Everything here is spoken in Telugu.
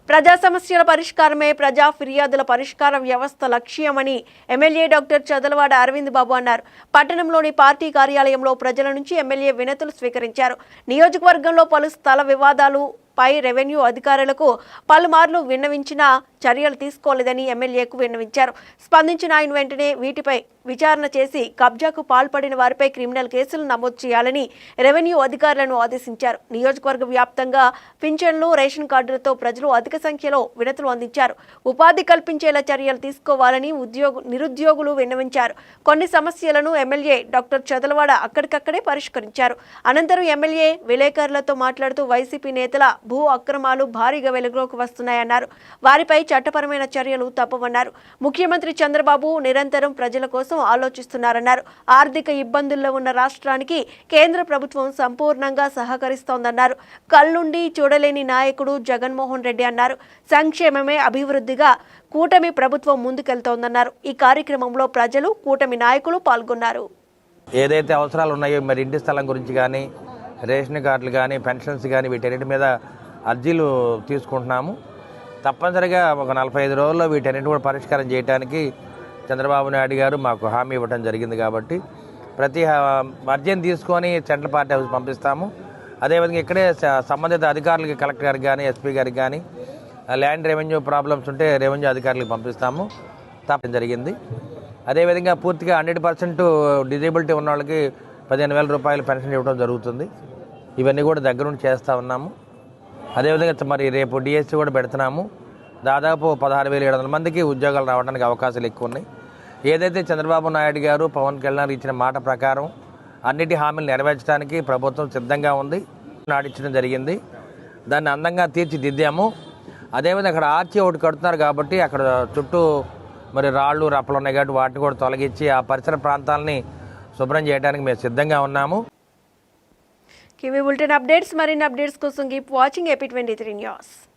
ప్రజా సమస్యల పరిష్కారమే ప్రజా ఫిర్యాదుల పరిష్కార వ్యవస్థ లక్ష్యమని ఎమ్మెల్యే డాక్టర్ చదలవాడ అరవింద్ బాబు అన్నారు. పట్టణంలోని పార్టీ కార్యాలయంలో ప్రజల నుంచి ఎమ్మెల్యే వినతులు స్వీకరించారు. నియోజకవర్గంలో పలు స్థల వివాదాలు పై రెవెన్యూ అధికారులకు పలుమార్లు విన్నవించిన చర్యలు తీసుకోలేదని ఎమ్మెల్యేకు విన్నవించారు. స్పందించిన ఆయన వెంటనే వీటిపై విచారణ చేసి కబ్జాకు పాల్పడిన వారిపై క్రిమినల్ కేసులు నమోదు చేయాలని రెవెన్యూ అధికారులను ఆదేశించారు. నియోజకవర్గ వ్యాప్తంగా పింఛన్లు, రేషన్ కార్డులతో ప్రజలు అధిక సంఖ్యలో వినతులు అందించారు. ఉపాధి కల్పించేలా చర్యలు తీసుకోవాలని నిరుద్యోగులు విన్నవించారు. కొన్ని సమస్యలను ఎమ్మెల్యే డాక్టర్ చదలవాడ అక్కడికక్కడే పరిష్కరించారు. అనంతరం ఎమ్మెల్యే విలేకరులతో మాట్లాడుతూ వైసీపీ నేతల భూ అక్రమాలు భారీగా వెలుగులోకి వస్తున్నాయన్నారు. వారిపై చట్టపరమైన చర్యలు తప్పవన్నారు. ముఖ్యమంత్రి చంద్రబాబు నిరంతరం ప్రజల కోసం ఆలోచిస్తున్నారన్నారు. ఆర్థిక ఇబ్బందుల్లో ఉన్న రాష్ట్రానికి కేంద్ర ప్రభుత్వం సంపూర్ణంగా సహకరిస్తోందన్నారు. కళ్ళుండి చూడలేని నాయకుడు జగన్మోహన్ రెడ్డి అన్నారు. సంక్షేమమే అభివృద్ధిగా కూటమి ప్రభుత్వం ముందుకెళ్తోందన్నారు. ఈ కార్యక్రమంలో ప్రజలు, కూటమి నాయకులు పాల్గొన్నారు. ఏదైతే అవసరాలు ఉన్నాయో మరి ఇంటి స్థలం గురించి కానీ, రేషన్ కార్డులు కానీ, పెన్షన్స్ కానీ వీటన్నిటి మీద అర్జీలు తీసుకుంటున్నాము. తప్పనిసరిగా ఒక 45 రోజుల్లో వీటన్నిటి కూడా పరిష్కారం చేయడానికి చంద్రబాబు నాయుడు గారు మాకు హామీ ఇవ్వడం జరిగింది. కాబట్టి ప్రతి అర్జీని తీసుకొని సెంట్రల్ పార్టీ హౌస్ పంపిస్తాము. అదేవిధంగా ఇక్కడే సంబంధిత అధికారులకి, కలెక్టర్ గారికి కానీ, ఎస్పీ గారికి కానీ ల్యాండ్ రెవెన్యూ ప్రాబ్లమ్స్ ఉంటే రెవెన్యూ అధికారులకు పంపిస్తాము. తప్పడం జరిగింది. అదేవిధంగా పూర్తిగా 100% డిజేబిలిటీ ఉన్న వాళ్ళకి 15,000 రూపాయలు పెన్షన్ ఇవ్వడం జరుగుతుంది. ఇవన్నీ కూడా దగ్గరుండి చేస్తూ ఉన్నాము. అదేవిధంగా మరి రేపు డిఎస్సి కూడా పెడుతున్నాము. దాదాపు 16,700 మందికి ఉద్యోగాలు రావడానికి అవకాశాలు ఎక్కువ ఉన్నాయి. ఏదైతే చంద్రబాబు నాయుడు గారు, పవన్ కళ్యాణ్ ఇచ్చిన మాట ప్రకారం అన్నిటి హామీలు నెరవేర్చడానికి ప్రభుత్వం సిద్ధంగా ఉంది. నాటించడం జరిగింది. దాన్ని అందంగా తీర్చిదిద్దాము. అదేవిధంగా అక్కడ ఆర్చి ఒకటి కడుతున్నారు కాబట్టి అక్కడ చుట్టూ మరి రాళ్ళు, రప్పలు ఉన్నాయి కాబట్టి వాటిని కూడా తొలగించి ఆ పరిసర ప్రాంతాలని శుభ్రం చేయడానికి మేము సిద్ధంగా ఉన్నాము. కివీ బులెటిన్ అప్డేట్స్, మరిన్ని అప్డేట్స్ కోసం కీప్ వాచింగ్ AP23 న్యూస్.